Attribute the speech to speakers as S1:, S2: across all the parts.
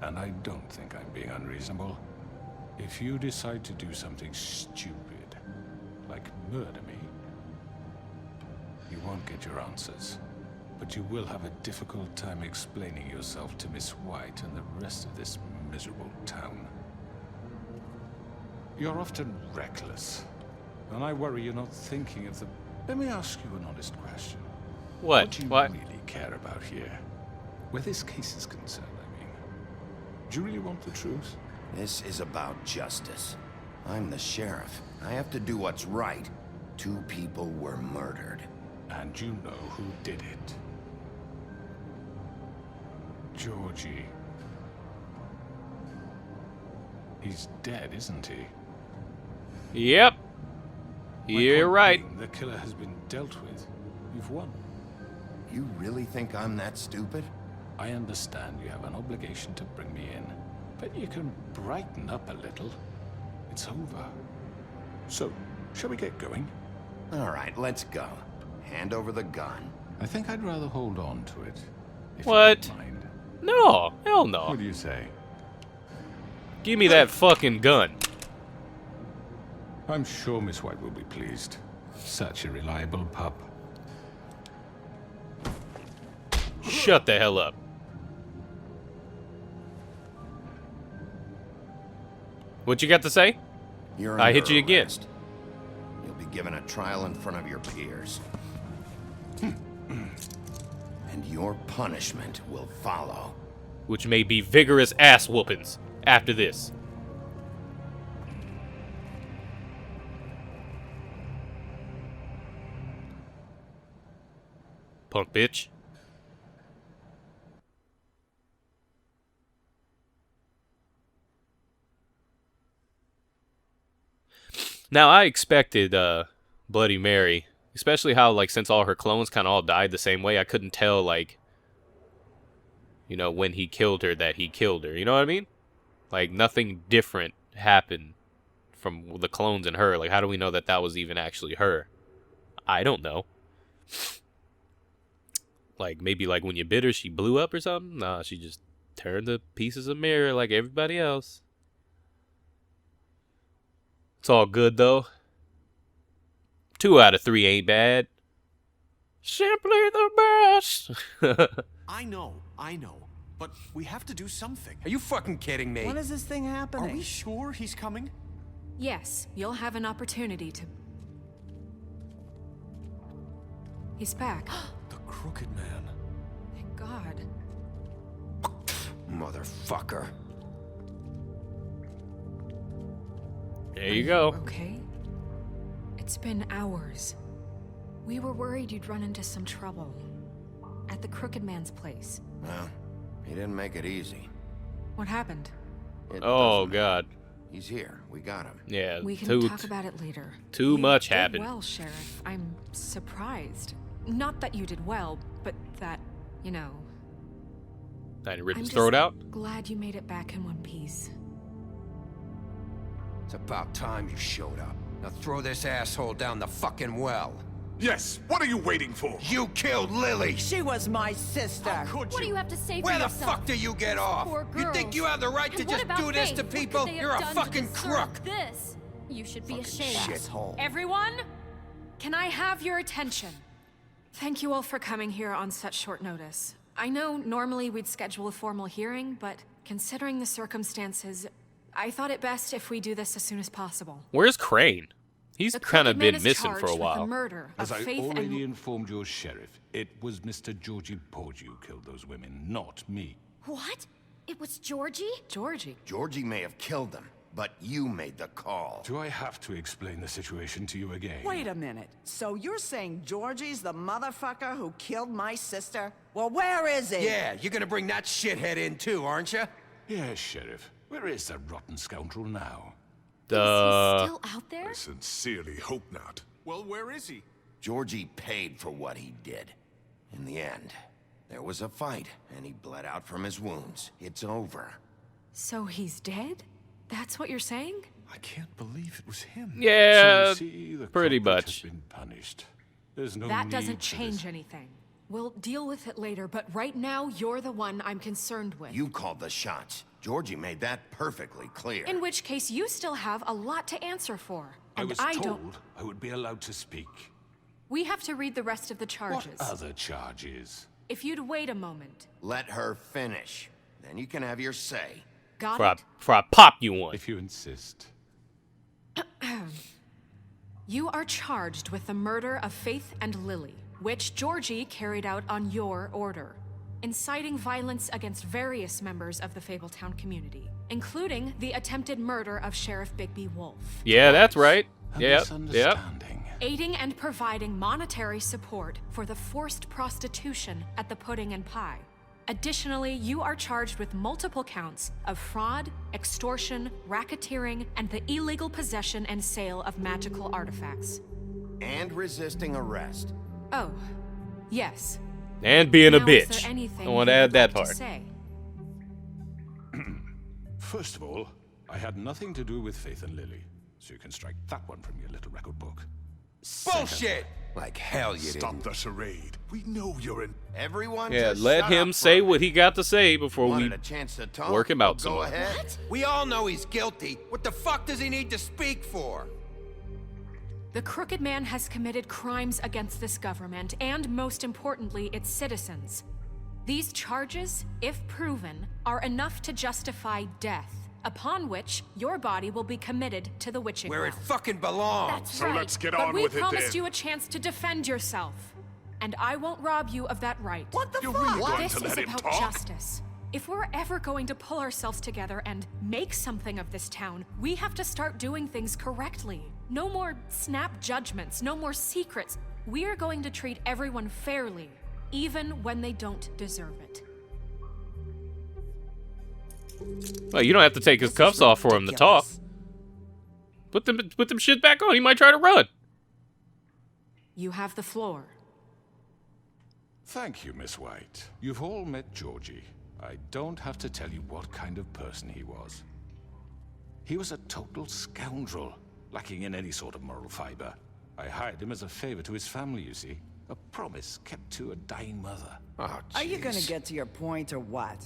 S1: And I don't think I'm being unreasonable. If you decide to do something stupid, like murder me, you won't get your answers. But you will have a difficult time explaining yourself to Miss White and the rest of this miserable town. You're often reckless, and I worry you're not thinking of the... Let me ask you an honest question.
S2: What?
S1: What do you
S2: What?
S1: really care about here? Where this case is concerned, I mean. Do you really want the truth?
S3: This is about justice. I'm the sheriff. I have to do what's right. 2 people were murdered.
S1: And you know who did it. Georgie. He's dead, isn't he?
S2: Yep.
S1: My
S2: You're
S1: point
S2: right.
S1: being, the killer has been dealt with. You've won.
S3: You really think I'm that stupid?
S1: I understand you have an obligation to bring me in, but you can brighten up a little. It's over. So, shall we get going?
S3: All right, let's go. Hand over the gun.
S1: I think I'd rather hold on to it. If
S2: What?
S1: You don't mind.
S2: No. Hell no.
S1: What do you say?
S2: Give me that fucking gun.
S1: I'm sure Miss White will be pleased. Such a reliable pup.
S2: Shut the hell up. What you got to say?
S3: You're
S2: I hit you
S3: under
S2: again.
S3: arrest. You'll be given a trial in front of your peers. And your punishment will follow.
S2: Which may be vigorous ass whoopings after this. Punk bitch. Now, I expected Bloody Mary, especially how, like, since all her clones kind of all died the same way, I couldn't tell, like, you know, when he killed her that he killed her. You know what I mean? Like, nothing different happened from the clones and her. Like, how do we know that that was even actually her? I don't know. Like, maybe, like, when you bit her, she blew up or something? Nah, she just turned to pieces of mirror like everybody else. It's all good, though. 2 out of 3 ain't bad. Simply the best.
S4: I know. But we have to do something. Are you fucking kidding me?
S5: When is this thing happening?
S4: Are we sure he's coming?
S6: Yes, you'll have an opportunity to... He's back.
S4: The Crooked Man.
S6: Thank God.
S3: Motherfucker.
S2: There you go.
S6: Okay? It's been hours. We were worried you'd run into some trouble. At the Crooked Man's place.
S3: Well, he didn't make it easy.
S6: What happened?
S3: It
S2: Oh,
S3: doesn't matter.
S2: God.
S3: He's here. We got him.
S2: Yeah,
S6: We can
S2: too,
S6: talk about it later.
S2: too
S6: You
S2: much
S6: did
S2: happened.
S6: well, Sheriff. I'm surprised. Not that you did well, but that, you know...
S2: I didn't rip
S6: I'm
S2: his throat
S6: just
S2: out.
S6: glad you made it back in one piece.
S4: It's about time you showed up. Now throw this asshole down the fucking well.
S7: Yes, what are you waiting for?
S4: You killed Lily!
S5: She was my sister.
S4: How could
S8: What do you have to say for
S4: Where the
S8: yourself?
S4: fuck do you get off?
S8: Poor
S4: You think
S8: girls.
S4: you have the right to
S8: And what
S4: just
S8: about
S4: do this
S8: Faith?
S4: to
S8: What could
S4: people?
S8: they have
S4: You're a
S8: done to
S4: fucking
S8: deserve
S4: crook!
S8: This. You should be
S4: Fucking
S8: ashamed.
S4: shithole.
S6: Everyone, can I have your attention? Thank you all for coming here on such short notice. I know normally we'd schedule a formal hearing, but considering the circumstances, I thought it best if we do this as soon as possible.
S2: Where's Crane? He's
S6: The
S2: kind of
S6: Crooked Man
S2: been
S6: is
S2: missing for a
S6: charged with the
S2: while.
S6: murder
S1: As
S6: of
S1: I
S6: Faith
S1: already
S6: and...
S1: informed your sheriff, it was Mr. Georgie Porgy who killed those women, not me.
S8: What? It was Georgie?
S6: Georgie.
S3: Georgie may have killed them, but you made the call.
S1: Do I have to explain the situation to you again?
S5: Wait a minute. So you're saying Georgie's the motherfucker who killed my sister? Well, where is he?
S4: Yeah, you're gonna bring that shithead in too, aren't you?
S1: Yes, Sheriff. Where is that rotten scoundrel now?
S8: Is he still out there?
S7: I sincerely hope not. Well, where is he?
S3: Georgie paid for what he did. In the end, there was a fight, and he bled out from his wounds. It's over.
S6: So he's dead? That's what you're saying?
S7: I can't believe it was him.
S2: Yeah,
S1: So you see, the
S2: pretty
S1: culprit
S2: much.
S1: has been punished. There's no
S6: That
S1: need
S6: doesn't
S1: for
S6: change
S1: this.
S6: anything. We'll deal with it later, but right now, you're the one I'm concerned with.
S3: You called the shots. Georgie made that perfectly clear.
S6: In which case, you still have a lot to answer for.
S1: I
S6: And
S1: was
S6: don't...
S1: told I would be allowed to speak.
S6: We have to read the rest of the charges.
S1: What other charges?
S6: If you'd wait a moment.
S3: Let her finish. Then you can have your say.
S6: Got
S2: Before
S6: it?
S2: I pop you one.
S1: If you insist.
S6: You are charged with the murder of Faith and Lily, which Georgie carried out on your order, inciting violence against various members of the Fabletown community, including the attempted murder of Sheriff Bigby Wolf.
S2: Yeah, that's right.
S1: A
S2: Yep.
S1: misunderstanding.
S6: Aiding and providing monetary support for the forced prostitution at the Pudding and Pie. Additionally, you are charged with multiple counts of fraud, extortion, racketeering, and the illegal possession and sale of magical artifacts.
S3: And resisting arrest.
S6: Oh, yes.
S2: And being a
S6: Now, is
S2: bitch.
S6: there anything
S2: I want to
S6: you
S2: add
S6: would
S2: that
S6: like to
S2: part.
S6: say?
S1: First of all, I had nothing to do with Faith and Lily, so you can strike that one from your little record book.
S3: Bullshit! Like hell you
S7: Stop
S3: didn't.
S7: the charade. We know you're in.
S3: Everyone
S2: Yeah,
S3: just
S2: let
S3: shut
S2: him
S3: up
S2: say
S3: for a
S2: what
S3: minute.
S2: he got to say before we
S3: Wanted a chance to talk?
S2: work him out some
S3: Go
S2: more.
S3: ahead.
S9: We all know he's guilty. What the fuck does he need to speak for?
S6: The Crooked Man has committed crimes against this government and, most importantly, its citizens. These charges, if proven, are enough to justify death, upon which your body will be committed to the witching
S9: Where it
S6: well.
S9: fucking belongs.
S6: That's
S7: So
S6: right.
S7: let's get
S6: but
S7: on
S6: we
S7: with it
S6: promised
S7: then.
S6: you a chance to defend yourself, and I won't rob you of that right.
S5: What the
S7: You're
S5: fuck?
S7: really going
S6: This
S7: to
S6: is
S7: let him
S6: about
S7: talk?
S6: justice. If we're ever going to pull ourselves together and make something of this town, we have to start doing things correctly. No more snap judgments, no more secrets. We're going to treat everyone fairly, even when they don't deserve it.
S2: Well, you don't have to take his
S5: This is
S2: cuffs off for him to talk.
S5: ridiculous.
S2: Put them shit back on. He might try to run.
S6: You have the floor.
S1: Thank you, Miss White. You've all met Georgie. I don't have to tell you what kind of person he was. He was a total scoundrel, lacking in any sort of moral fiber. I hired him as a favor to his family, you see. A promise kept to a dying mother.
S3: Oh,
S5: Are you gonna
S3: jeez.
S5: get to your point or what?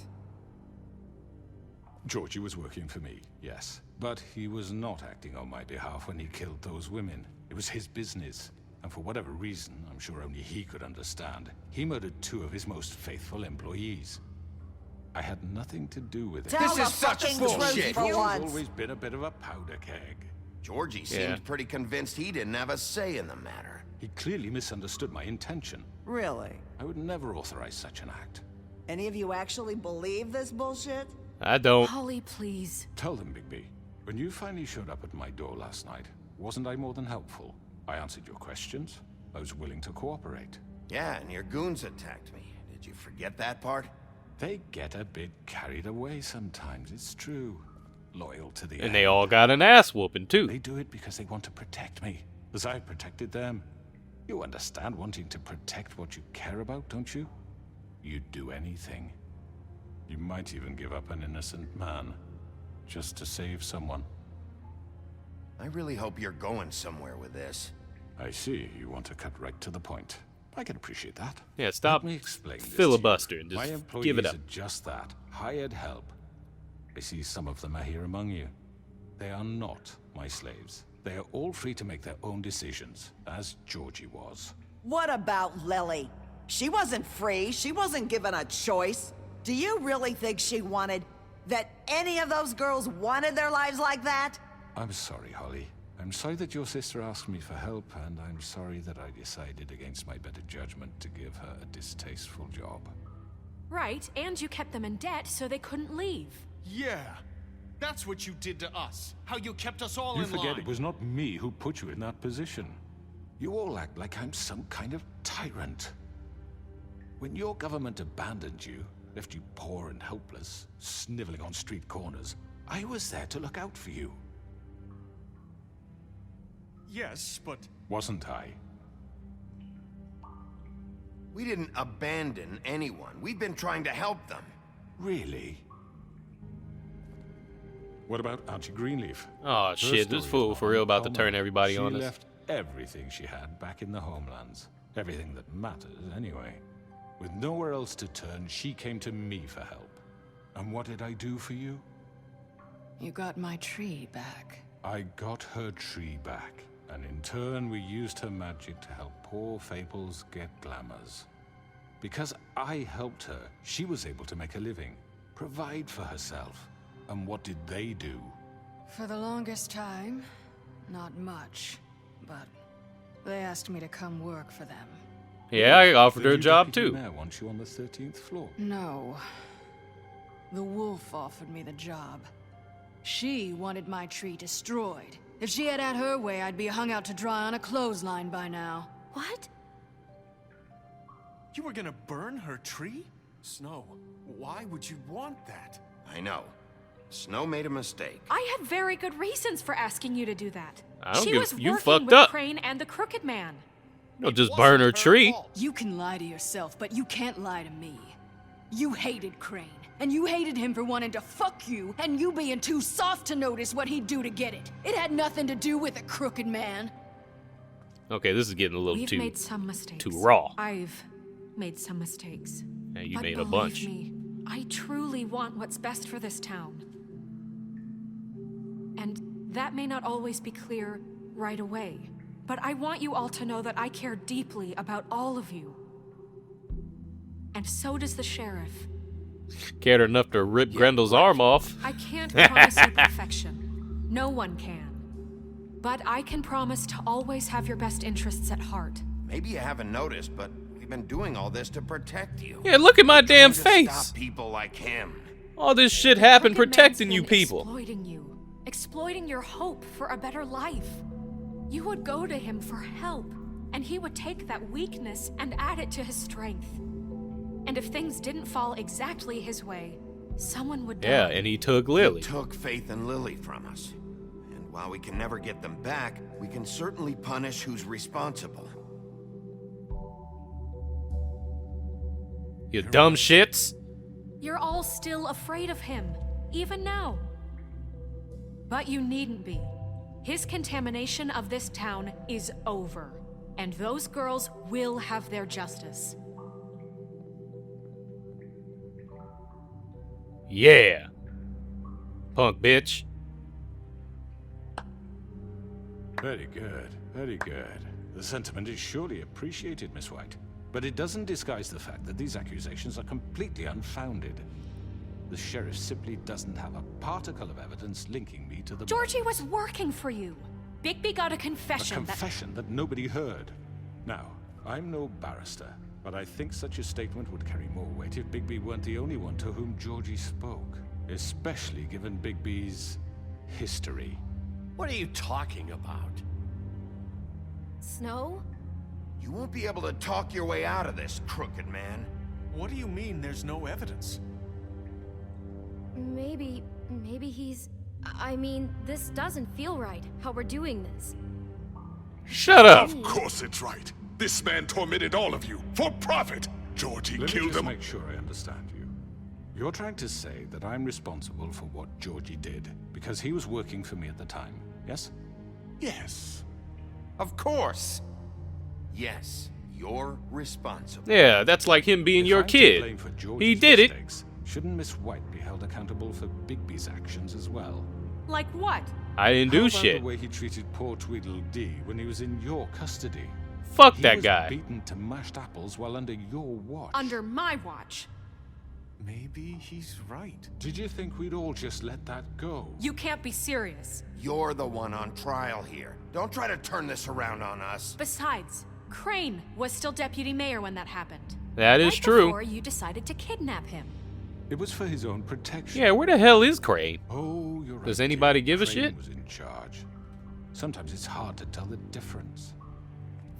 S1: Georgie was working for me, yes. But he was not acting on my behalf when he killed those women. It was his business. And for whatever reason, I'm sure only he could understand, he murdered 2 of his most faithful employees. I had nothing to do with it.
S5: Tell
S9: This
S5: the
S9: is such
S5: fucking
S9: bullshit.
S5: truth for
S1: He's
S5: once.
S1: always been a bit of a powder keg.
S3: Georgie
S2: Yeah.
S3: seemed pretty convinced he didn't have a say in the matter.
S1: He clearly misunderstood my intention.
S5: Really?
S1: I would never authorize such an act.
S5: Any of you actually believe this bullshit?
S2: I don't.
S6: Holly, please.
S1: Tell them, Bigby, when you finally showed up at my door last night, wasn't I more than helpful? I answered your questions. I was willing to cooperate.
S3: Yeah, and your goons attacked me. Did you forget that part?
S1: They get a bit carried away sometimes, it's true. Loyal to the end.
S2: And they all got an ass whooping, too.
S1: They do it because they want to protect me, as I've protected them. You understand wanting to protect what you care about, don't you? You'd do anything. You might even give up an innocent man, just to save someone.
S3: I really hope you're going somewhere with this.
S1: I see, you want to cut right to the point. I can appreciate that.
S2: Yeah, stop
S1: Let me explain this to you.
S2: filibustering.
S1: My
S2: Just
S1: employees
S2: give it up.
S1: are just that, hired help. I see some of them are here among you. They are not my slaves. They are all free to make their own decisions, as Georgie was.
S5: What about Lily? She wasn't free. She wasn't given a choice. Do you really think she wanted... that any of those girls wanted their lives like that?
S1: I'm sorry, Holly. I'm sorry that your sister asked me for help, and I'm sorry that I decided against my better judgment to give her a distasteful job.
S6: Right, and you kept them in debt so they couldn't leave.
S4: Yeah. That's what you did to us. How you kept us all
S1: You
S4: in
S1: forget
S4: line.
S1: it was not me who put you in that position. You all act like I'm some kind of tyrant. When your government abandoned you, left you poor and helpless, sniveling on street corners, I was there to look out for you.
S4: Yes, but
S1: Wasn't I?
S3: We didn't abandon anyone. We've been trying to help them.
S1: Really? What about Auntie Greenleaf?
S2: Oh
S1: Her
S2: shit,
S1: story
S2: this
S1: is
S2: fool
S1: not
S2: for real about to
S1: uncommon.
S2: turn everybody
S1: She
S2: on us.
S1: left everything she had back in the homelands. Everything that matters, anyway. With nowhere else to turn, she came to me for help. And what did I do for you?
S10: You got my tree back.
S1: I got her tree back, and in turn we used her magic to help poor Fables get glamours. Because I helped her, she was able to make a living, provide for herself. And what did they do?
S10: For the longest time, not much, but they asked me to come work for them.
S2: Yeah, I offered her a
S1: The new
S2: job
S1: deputy
S2: too.
S1: mayor wants you on the 13th floor.
S10: No. The wolf offered me the job. She wanted my tree destroyed. If she had her way, I'd be hung out to dry on a clothesline by now.
S8: What?
S4: You were gonna burn her tree? Snow, why would you want that?
S3: I know. Snow made a mistake.
S6: I had very good reasons for asking you to do that.
S2: I don't
S6: She
S2: give-
S6: was
S2: you
S6: working
S2: fucked
S6: with
S2: up.
S6: Crane and the Crooked Man.
S2: Don't just burn her tree.
S10: You can lie to yourself, but you can't lie to me. You hated Crane, and you hated him for wanting to fuck you, and you being too soft to notice what he'd do to get it. It had nothing to do with a Crooked Man.
S2: Okay, this is getting a little
S6: We've
S2: too
S6: made some mistakes.
S2: too raw.
S6: I've made some mistakes.
S2: Yeah, you
S6: But
S2: made a
S6: believe
S2: bunch.
S6: Me, I truly want what's best for this town. And that may not always be clear right away. But I want you all to know that I care deeply about all of you. And so does the sheriff.
S2: Cared enough to rip Grendel's arm off.
S6: I can't promise you perfection. No one can. But I can promise to always have your best interests at heart.
S3: Maybe you haven't noticed, but we've been doing all this to protect you.
S2: Yeah, look at my damn
S3: Trying to
S2: face.
S3: Stop people like him.
S2: All this shit happened
S6: Crooked
S2: protecting
S6: Man's
S2: you
S6: been
S2: people.
S6: Exploiting you. Exploiting your hope for a better life. You would go to him for help, and he would take that weakness and add it to his strength. And if things didn't fall exactly his way, someone would die.
S2: Yeah, and he took Lily.
S3: He took Faith and Lily from us. And while we can never get them back, we can certainly punish who's responsible.
S2: You dumb shits.
S6: You're all still afraid of him, even now. But you needn't be. His contamination of this town is over, and those girls will have their justice.
S2: Yeah. Punk bitch.
S1: Very good, very good. The sentiment is surely appreciated, Miss White. But it doesn't disguise the fact that these accusations are completely unfounded. The sheriff simply doesn't have a particle of evidence linking me to the...
S6: Georgie was working for you. Bigby got a
S1: A
S6: confession
S1: confession that nobody heard. Now, I'm no barrister, but I think such a statement would carry more weight if Bigby weren't the only one to whom Georgie spoke. Especially given Bigby's history.
S9: What are you talking about?
S8: Snow?
S3: You won't be able to talk your way out of this, Crooked Man.
S4: What do you mean there's no evidence?
S8: Maybe he's... I mean, this doesn't feel right, how we're doing this.
S2: Shut up.
S7: Of course it's right. This man tormented all of you for profit. Georgie
S1: Let me
S7: killed
S1: just
S7: him.
S1: make sure I understand you. You're trying to say that I'm responsible for what Georgie did because he was working for me at the time, yes?
S7: Yes.
S3: Of course. Yes, you're responsible.
S2: Yeah, that's like him being
S1: If
S2: your
S1: I'm to
S2: kid.
S1: blame for
S2: He
S1: Georgie's
S2: did it.
S1: mistakes, shouldn't Miss White be held accountable for Bigby's actions as well?
S6: Like what?
S2: I didn't
S1: How
S2: do
S1: about
S2: shit.
S1: the way he treated poor Tweedledee when he was in your custody?
S2: Fuck
S1: He
S2: that
S1: was
S2: guy.
S1: beaten to mashed apples while under your watch.
S6: Under my watch.
S4: Maybe he's right.
S1: Did you think we'd all just let that go?
S6: You can't be serious.
S3: You're the one on trial here. Don't try to turn this around on us.
S6: Besides, Crane was still deputy mayor when that happened.
S2: That is
S6: right
S2: true.
S6: Before you decided to kidnap him.
S1: It was for his own protection.
S2: Yeah, where the hell is Crane?
S1: Oh, you're right.
S2: Does anybody give a
S1: Crane
S2: shit?
S1: was in charge. Sometimes it's hard to tell the difference.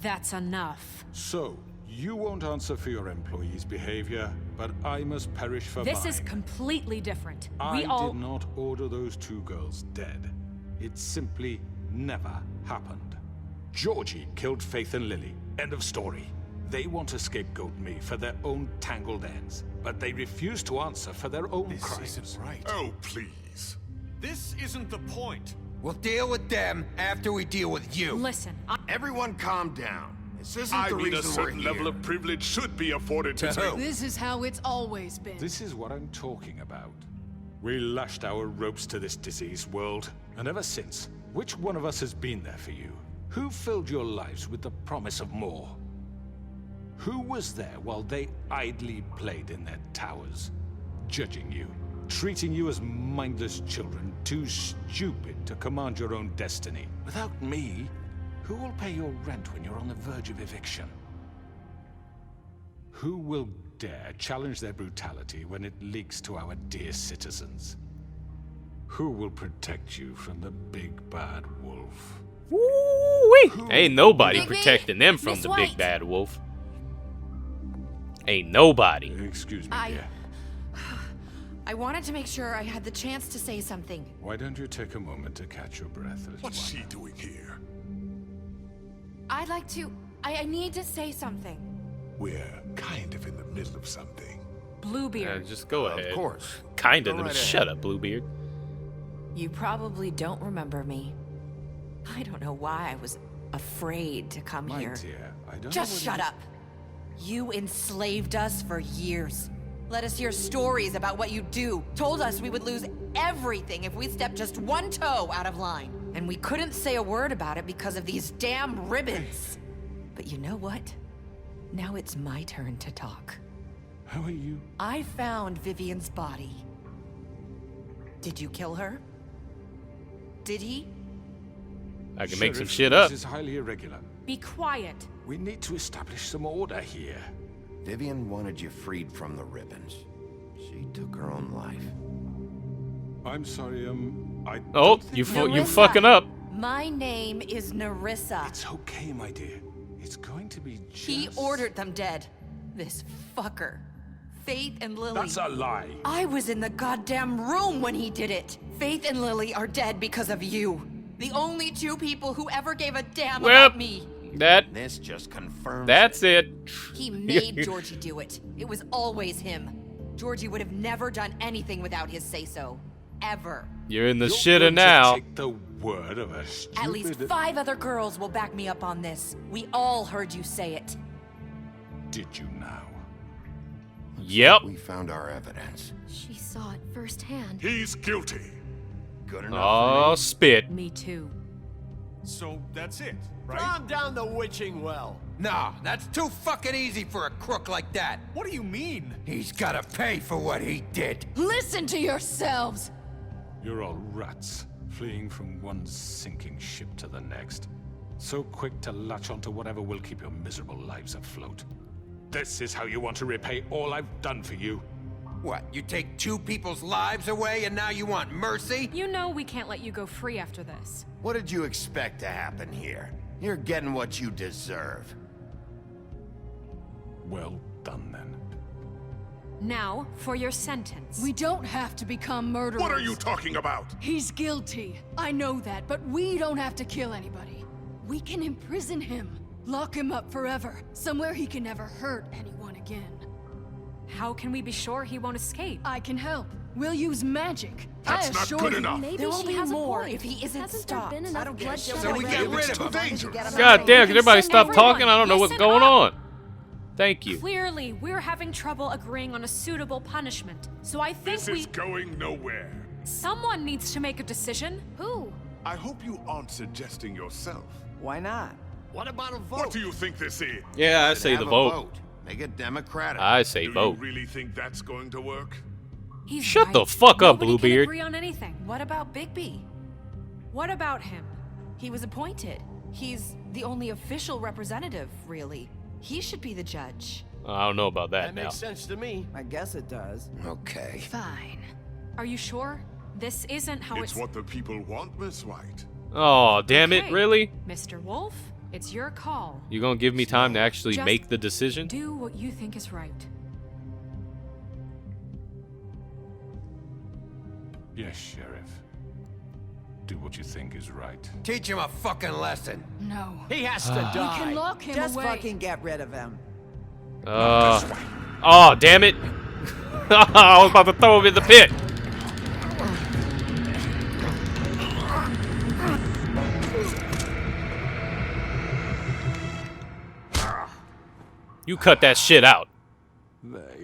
S6: That's enough.
S1: So, you won't answer for your employees' behavior, but I must perish for
S6: This
S1: mine.
S6: is completely different.
S1: I
S6: We all...
S1: did not order those two girls dead. It simply never happened. Georgie killed Faith and Lily. End of story. They want to scapegoat me for their own tangled ends, but they refuse to answer for their own
S4: This
S1: crimes.
S4: isn't right.
S7: Oh, please.
S4: This isn't the point.
S9: We'll deal with them after we deal with you.
S6: Listen,
S3: Everyone calm down.
S9: This isn't
S7: I
S9: the
S7: mean, a
S9: reason we're
S7: certain
S9: here.
S7: level of privilege should be afforded to
S9: To who?
S10: This is how it's always been.
S1: This is what I'm talking about. We lashed our ropes to this diseased world, and ever since, which one of us has been there for you? Who filled your lives with the promise of more? Who was there while they idly played in their towers, judging you, treating you as mindless children, too stupid to command your own destiny? Without me, who will pay your rent when you're on the verge of eviction? Who will dare challenge their brutality when it leaks to our dear citizens? Who will protect you from the big bad wolf?
S2: Woo-wee. Ain't nobody
S8: Bigby,
S2: protecting them from
S8: Miss
S2: the
S8: White.
S2: big bad wolf. Ain't nobody.
S1: Excuse me, dear.
S11: I wanted to make sure I had the chance to say something.
S1: Why don't you take a moment to catch your breath, little
S7: What's
S1: one?
S7: she doing here?
S11: I'd like to... I need to say something.
S7: We're kind of in the middle of something.
S6: Bluebeard.
S2: Just go ahead.
S9: Of course.
S2: Kinda.
S9: Go right
S2: Shut
S9: ahead.
S2: up, Bluebeard.
S11: You probably don't remember me. I don't know why I was afraid to come
S1: My
S11: here.
S1: dear, I don't
S11: Just
S1: know
S11: shut up. You enslaved us for years. Let us hear stories about what you do. Told us we would lose everything if we stepped just one toe out of line. And we couldn't say a word about it because of these damn ribbons. But you know what? Now it's my turn to talk.
S1: How are you?
S11: I found Vivian's body. Did you kill her? Did he?
S2: I can make some
S1: Sheriff,
S2: shit up.
S1: This is highly irregular.
S6: Be quiet.
S1: We need to establish some order here.
S3: Vivian wanted you freed from the ribbons. She took her own life.
S1: I'm sorry, I
S2: Oh,
S1: don't think
S2: you
S11: Narissa.
S2: fucking up.
S11: My name is Narissa.
S1: It's okay, my dear. It's going to be just...
S11: He ordered them dead. This fucker. Faith and Lily.
S1: That's a lie.
S11: I was in the goddamn room when he did it. Faith and Lily are dead because of you. The only two people who ever gave a damn
S2: Well,
S11: about me.
S3: This just confirms
S2: That's it.
S11: He made Georgie do it. It was always him. Georgie would have never done anything without his say-so. Ever.
S2: You're in the
S1: You're
S2: shitter
S1: going to
S2: now.
S1: take the word of a stupid...
S11: At least 5 other girls will back me up on this. We all heard you say it.
S1: Did you now?
S2: Yep.
S3: We found our evidence.
S8: She saw it firsthand.
S7: He's guilty.
S3: Good enough
S2: Oh, spit.
S6: Me too.
S4: So that's it, right?
S9: Calm down the witching well. Nah, that's too fucking easy for a crook like that.
S4: What do you mean?
S9: He's gotta pay for what he did.
S10: Listen to yourselves!
S1: You're all rats, fleeing from one sinking ship to the next. So quick to latch onto whatever will keep your miserable lives afloat. This is how you want to repay all I've done for you?
S9: What, you take 2 people's lives away and now you want mercy?
S6: You know we can't let you go free after this.
S3: What did you expect to happen here? You're getting what you deserve.
S1: Well done, then.
S6: Now, for your sentence.
S10: We don't have to become murderers.
S7: What are you talking about?
S10: He's guilty. I know that, but we don't have to kill anybody. We can imprison him. Lock him up forever. Somewhere he can never hurt anyone again.
S6: How can we be sure he won't escape?
S10: I can help. We'll use magic.
S7: That's
S10: I
S7: not
S10: assure
S7: good
S10: you.
S7: enough.
S8: Maybe
S11: There will
S8: she
S11: be
S8: has
S11: more
S8: a point.
S11: if he isn't
S8: Hasn't
S11: stopped.
S8: there been
S11: I
S8: enough
S11: don't get
S8: bloodshed
S11: it.
S9: So we get
S8: already?
S9: rid
S3: It's
S9: of
S3: too
S9: him.
S3: dangerous.
S2: God damn, can everybody
S6: send
S2: stop
S6: everyone.
S2: talking? I don't know what's
S6: Listen
S2: going
S6: up.
S2: on. Thank you.
S6: Clearly, we're having trouble agreeing on a suitable punishment. So I think
S7: This is going nowhere.
S6: someone needs to make a decision.
S8: Who?
S7: I hope you aren't suggesting yourself.
S5: Why not?
S9: What about a vote?
S7: What do you think this is?
S2: Yeah, I
S3: Should
S2: say
S3: have
S2: the
S3: a
S2: vote.
S3: Make it democratic.
S2: I say
S7: Do
S2: vote.
S7: you really think that's going to work?
S6: He's
S2: Shut
S6: right.
S2: the fuck up,
S6: Nobody can
S2: Bluebeard.
S6: agree on anything.
S11: What about Bigby?
S6: What about him?
S11: He was appointed. He's the only official representative, really. He should be the judge.
S2: I don't know about that
S9: That
S2: now.
S9: makes sense to me.
S5: I guess it does.
S3: Okay.
S10: Fine.
S6: Are you sure? This isn't how
S7: It's what the people want, Miss White.
S2: Oh, damn it,
S6: Okay.
S2: really?
S6: Mr. Wolf, it's your call.
S2: You gonna give me time to actually
S6: Just
S2: make the decision?
S6: Do what you think is right.
S1: Yes, Sheriff. Do what you think is right.
S9: Teach him a fucking lesson.
S10: No.
S9: He has to
S10: We
S9: die.
S10: can lock him
S5: Just
S10: away.
S5: fucking get rid of him.
S2: Oh, damn it. I was about to throw him in the pit. You cut that shit out.
S1: They